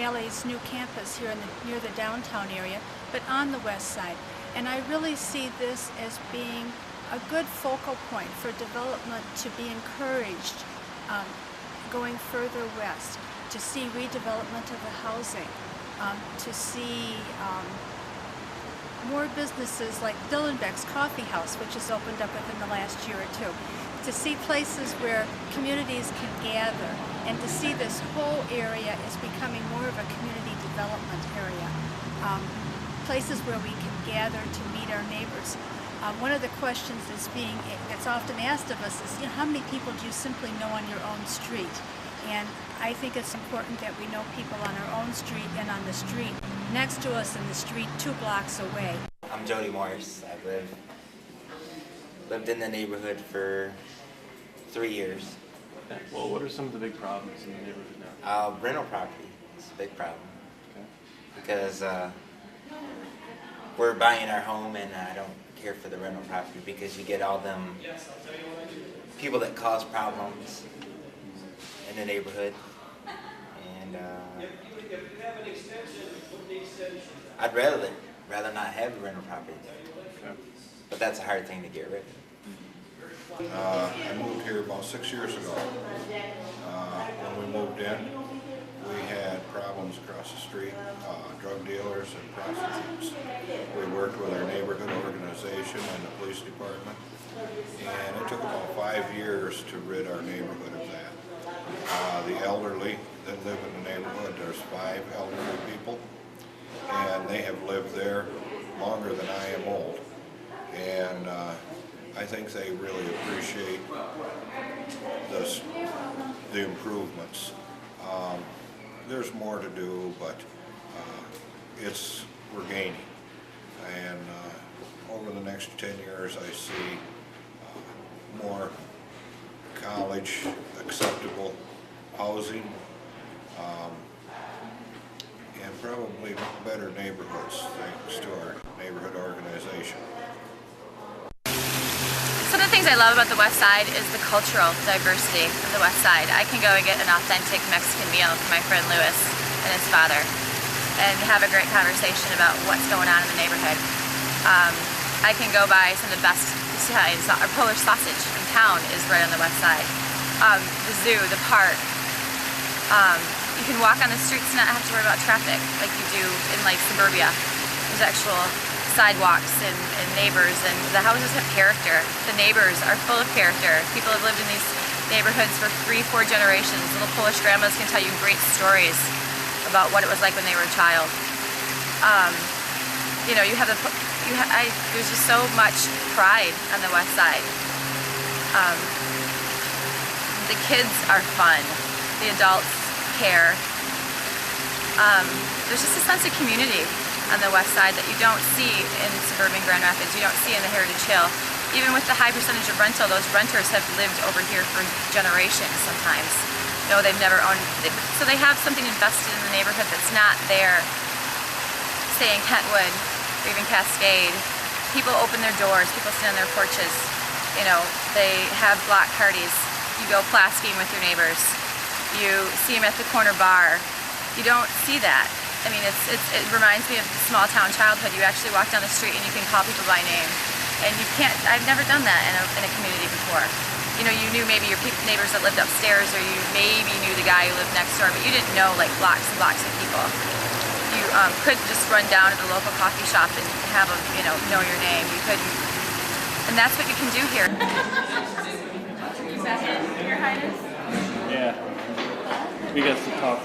Valley's new campus here near the downtown area, but on the west side. And I really see this as being a good focal point for development to be encouraged going further west, to see redevelopment of the housing, to see more businesses like Dillenbeck's Coffee House, which has opened up within the last year or two, to see places where communities can gather, and to see this whole area is becoming more of a community development area. Places where we can gather to meet our neighbors. One of the questions that's often asked of us is, how many people do you simply know on your own street? And I think it's important that we know people on our own street and on the street next to us and the street 2 blocks away. I'm Jody Morris. I've lived in the neighborhood for 3 years. Well, what are some of the big problems in the neighborhood now? Rental property is a big problem. Okay. Because we're buying our home, and I don't care for the rental property because you get all them people that cause problems in the neighborhood, and I'd rather not have a rental property, but that's a hard thing to get rid of. I moved here about 6 years ago. When we moved in, we had problems across the street, drug dealers and prostitutes. We worked with our neighborhood organization and the police department, and it took about 5 years to rid our neighborhood of that. The elderly that live in the neighborhood, there's 5 elderly people, and they have lived there longer than I am old. And I think they really appreciate the improvements. There's more to do, but we're gaining. And over the next 10 years, I see more college acceptable housing, and probably better neighborhoods thanks to our neighborhood organization. Some of the things I love about the West Side is the cultural diversity of the West Side. I can go and get an authentic Mexican meal from my friend Louis and his father and have a great conversation about what's going on in the neighborhood. I can go buy some of the best our Polish sausage in town is right on the West Side. The zoo, the park. You can walk on the streets and not have to worry about traffic like you do in like suburbia. There's actual sidewalks and neighbors, and the houses have character. The neighbors are full of character. People have lived in these neighborhoods for 3-4 generations. Little Polish grandmas can tell you great stories about what it was like when they were a child. There's just so much pride on the West Side. The kids are fun. The adults care. There's just a sense of community on the West Side that you don't see in suburban Grand Rapids, you don't see in the Heritage Hill. Even with the high percentage of rental, those renters have lived over here for generations sometimes. They've never owned, so they have something invested in the neighborhood that's not there, say in Kentwood or even Cascade. People open their doors, people stand on their porches, they have block parties. You go Plasking with your neighbors. You see them at the corner bar. You don't see that. I mean, it reminds me of the small town childhood. You actually walk down the street and you can call people by name. And you can't, I've never done that in a community before. You knew maybe your neighbors that lived upstairs, or you maybe knew the guy who lived next door, but you didn't know like blocks and blocks of people. You couldn't just run down to the local coffee shop and have them, know your name. You couldn't, and that's what you can do here. Is that it, Your Highness? Yeah. We got to talk.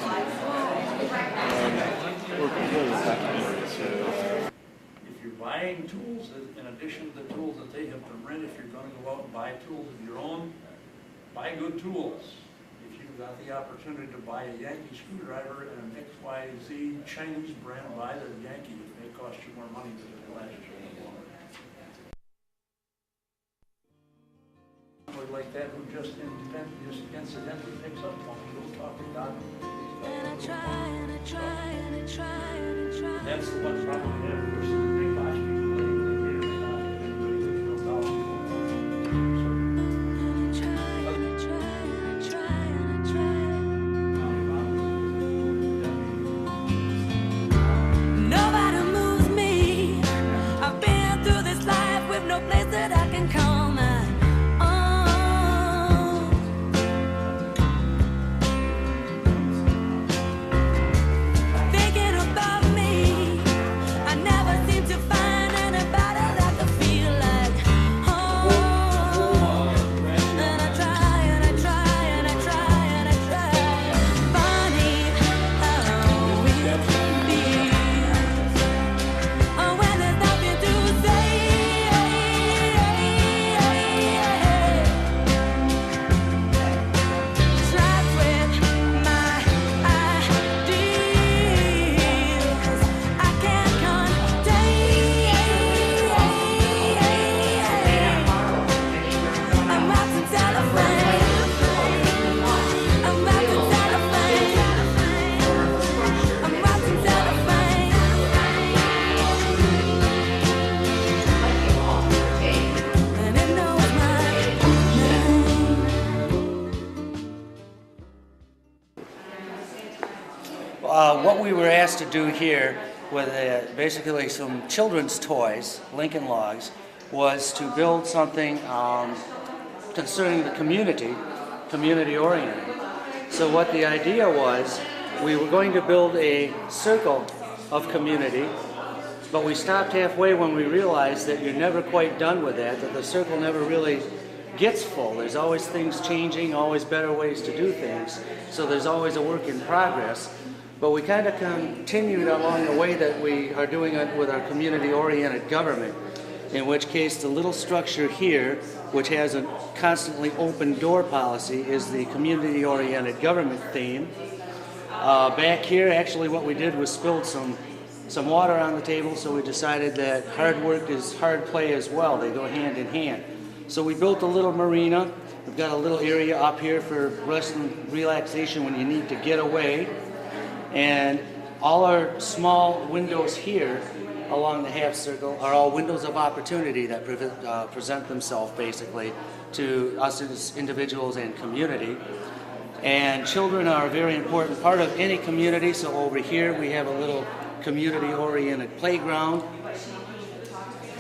We're completely documentary, so. If you're buying tools, in addition to the tools that they have to rent, if you're going to go out and buy tools of your own, buy good tools. If you've got the opportunity to buy a Yankee screwdriver and an XYZ Chinese brand, buy the Yankee. It may cost you more money than it will last you longer. Like that, who just incidentally picks up one, he'll talk it down. And I try, and I try, and I try, and I try. That's the one problem we have versus the big box people. They may or may not have anybody that knows how to And I try, and I try, and I try, and I try. us to do here with basically some children's toys, Lincoln Logs, was to build something concerning the community oriented. So what the idea was, we were going to build a circle of community, but we stopped halfway when we realized that you're never quite done with that the circle never really gets full. There's always things changing, always better ways to do things, so there's always a work in progress. But we kind of continued along the way that we are doing it with our community-oriented government, in which case the little structure here, which has a constantly open door policy, is the community-oriented government theme. Back here, actually what we did was spilled some water on the table, so we decided that hard work is hard play as well. They go hand in hand. So we built a little marina. We've got a little area up here for rest and relaxation when you need to get away. And all our small windows here along the half circle are all windows of opportunity that present themselves basically to us as individuals and community. And children are a very important part of any community, so over here we have a little community-oriented playground.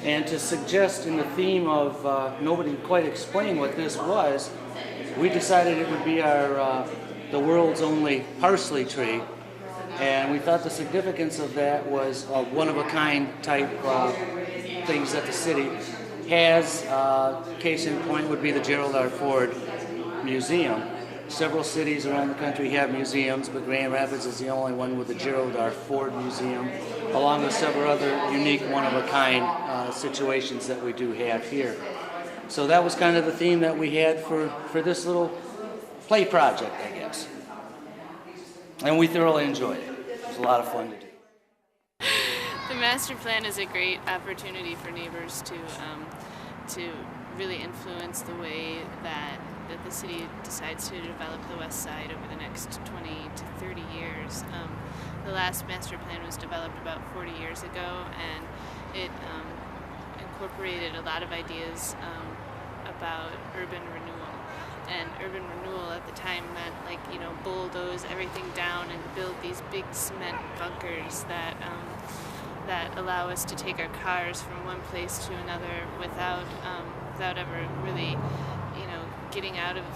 And to suggest in the theme of nobody quite explained what this was, we decided it would be our the world's only parsley tree. And we thought the significance of that was one-of-a-kind type things that the city has. Case in point would be the Gerald R. Ford Museum. Several cities around the country have museums, but Grand Rapids is the only one with the Gerald R. Ford Museum, along with several other unique one-of-a-kind situations that we do have here. So that was kind of the theme that we had for this little play project, I guess. And we thoroughly enjoyed it. It was a lot of fun to do. The master plan is a great opportunity for neighbors to really influence the way that the city decides to develop the west side over the next 20 to 30 years. The last master plan was developed about 40 years ago, and it incorporated a lot of ideas about urban renewal. And urban renewal at the time meant, like, you know, bulldoze everything down and build these big cement bunkers that that allow us to take our cars from one place to another without ever really, you know, getting out into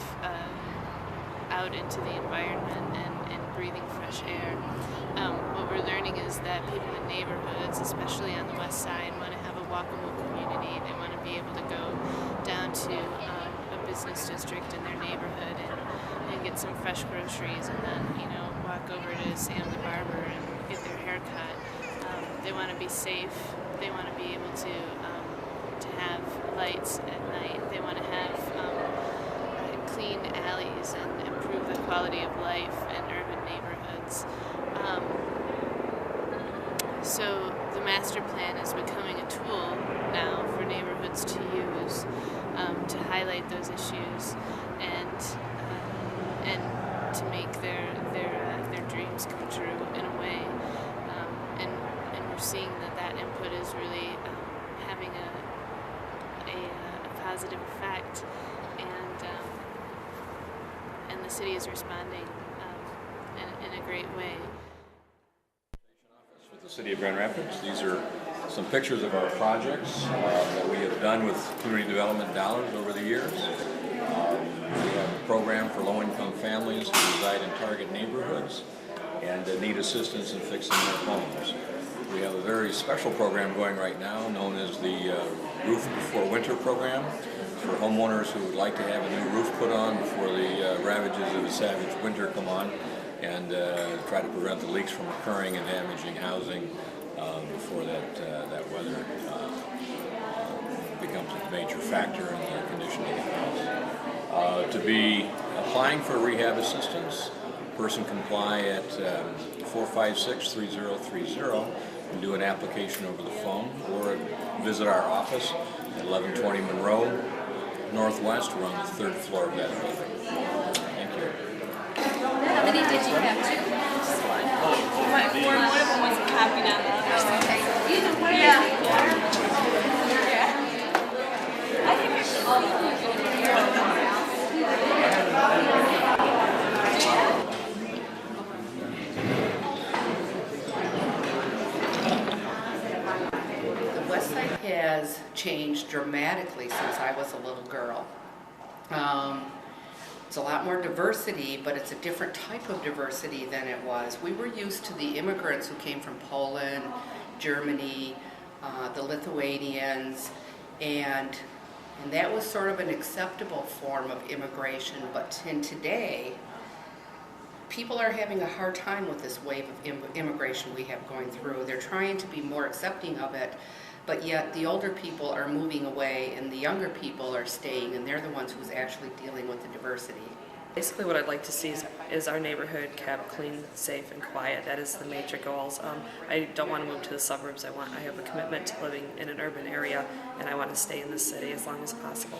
the environment and breathing fresh air. What we're learning is that people in neighborhoods, especially on the west side, want to have a walkable community. They want to be able to go down to a business district in their neighborhood and get some fresh groceries, and then, you know, walk over to Sam the barber and get their hair cut. They want to be safe. They want to be able to have lights at night. They want to have clean alleys and improve the quality of life in urban neighborhoods. So the master plan is becoming a tool now for neighborhoods to use to highlight those issues and to make their dreams come true in a way. And we're seeing that input is really having a positive effect, and the city is responding in a great way. For the City of Grand Rapids, these are some pictures of our projects that we have done with community development dollars over the years. We have a program for low-income families who reside in target neighborhoods and need assistance in fixing their homes. We have a very special program going right now known as the Roof Before Winter program for homeowners who would like to have a new roof put on before the ravages of a savage winter come on, and try to prevent the leaks from occurring and damaging housing before that weather becomes a major factor in the conditioning of the house. To be applying for rehab assistance, a person can apply at 456-3030 and do an application over the phone, or visit our office at 1120 Monroe Northwest. We're on the 3rd floor of that building. Thank you. How many did you have? Two? Just one. One of them was copied on the other. Okay. Either way. Yeah. I think has changed dramatically since I was a little girl. It's a lot more diversity, but it's a different type of diversity than it was. We were used to the immigrants who came from Poland, Germany, the Lithuanians, and that was sort of an acceptable form of immigration. But in today, people are having a hard time with this wave of immigration we have going through. They're trying to be more accepting of it, but yet the older people are moving away and the younger people are staying, and they're the ones who's actually dealing with the diversity. Basically what I'd like to see is our neighborhood kept clean, safe, and quiet. That is the major goals. I don't want to move to the suburbs. I have a commitment to living in an urban area, and I want to stay in this city as long as possible.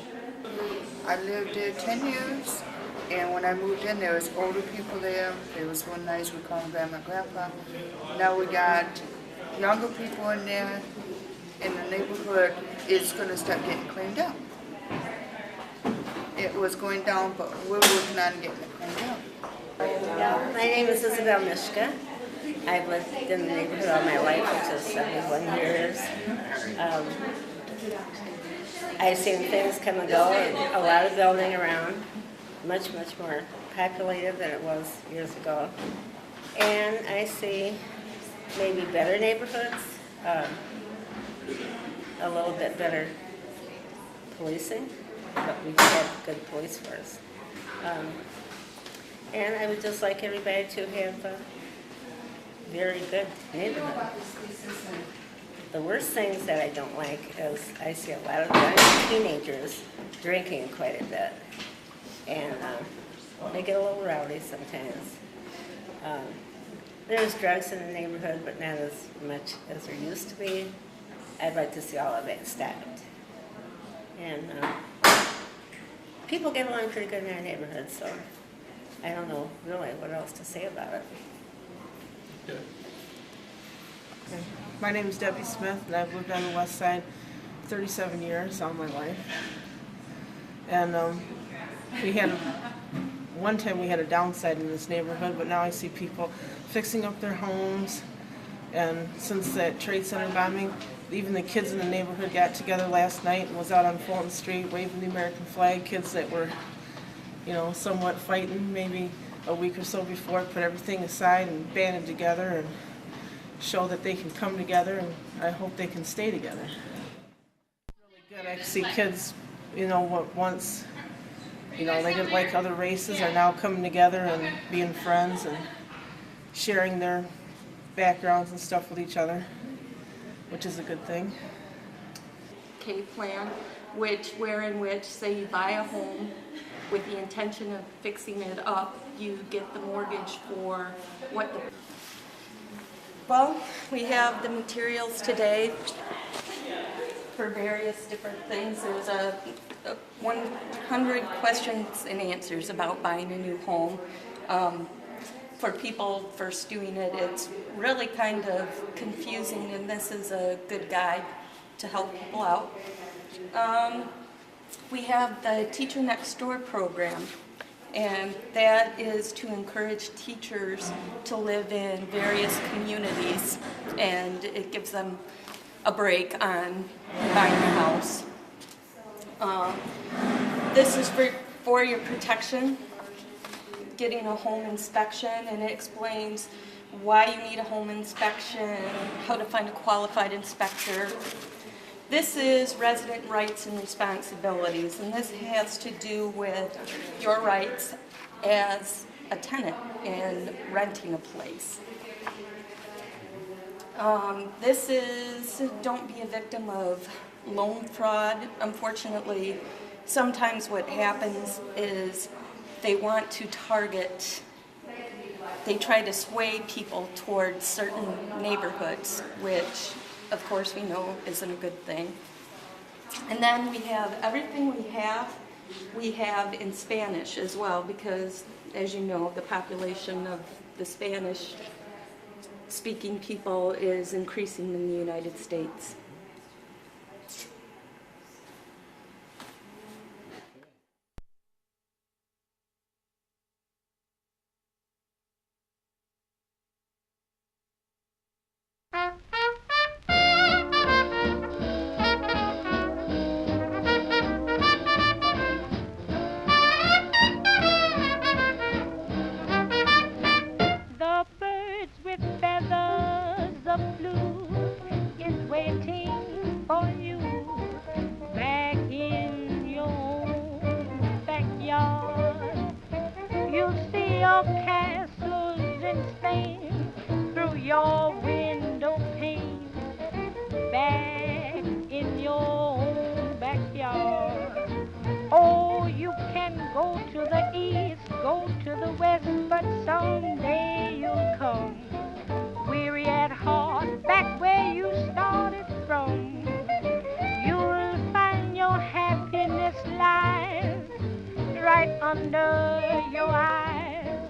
I lived there 10 years, and when I moved in, there was older people there. There was one nice, we call them Grandma and Grandpa. Now we got younger people in there, and the neighborhood is going to start getting cleaned up. It was going down, but we're working on getting it cleaned up. Yeah, my name is Isabel Mishka. I've lived in the neighborhood all my life, which is 71 years. I've seen things come and go, and a lot of building around, much more populated than it was years ago. And I see maybe better neighborhoods, a little bit better policing, but we do have good police force. And I would just like everybody to have a very good neighborhood. The worst things that I don't like is I see a lot of young teenagers drinking quite a bit, and they get a little rowdy sometimes. There's drugs in the neighborhood, but not as much as there used to be. I'd like to see all of that stopped. And people get along pretty good in our neighborhood, so I don't know really what else to say about it. Okay. My name is Debbie Smith, and I've lived on the west side 37 years, all my life. And one time we had a downside in this neighborhood, but now I see people fixing up their homes. And since that Trade Center bombing, even the kids in the neighborhood got together last night and was out on Fulton Street waving the American flag. Kids that were, somewhat fighting maybe a week or so before, put everything aside and banded together and show that they can come together, and I hope they can stay together. Really good. I see kids, once, they didn't like other races are now coming together and being friends and sharing their backgrounds and stuff with each other, which is a good thing. K-plan, wherein which, say you buy a home with the intention of fixing it up, you get the mortgage for what the... Well, we have the materials today for various different things. There's 100 questions and answers about buying a new home. For people first doing it, it's really kind of confusing, and this is a good guide to help people out. We have the Teacher Next Door program, and that is to encourage teachers to live in various communities, and it gives them a break on buying a house. This is for your protection, getting a home inspection, and it explains why you need a home inspection, how to find a qualified inspector. This is resident rights and responsibilities, and this has to do with your rights as a tenant in renting a place. This is don't be a victim of loan fraud. Unfortunately, sometimes what happens is they want to they try to sway people towards certain neighborhoods, which of course we know isn't a good thing. And then we have everything we have in Spanish as well, because as you know, the population of the Spanish speaking people is increasing in the United States. but someday you'll come. Weary at heart, back where you started from. You'll find your happiness lies right under your eyes,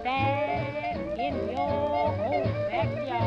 back in your own backyard.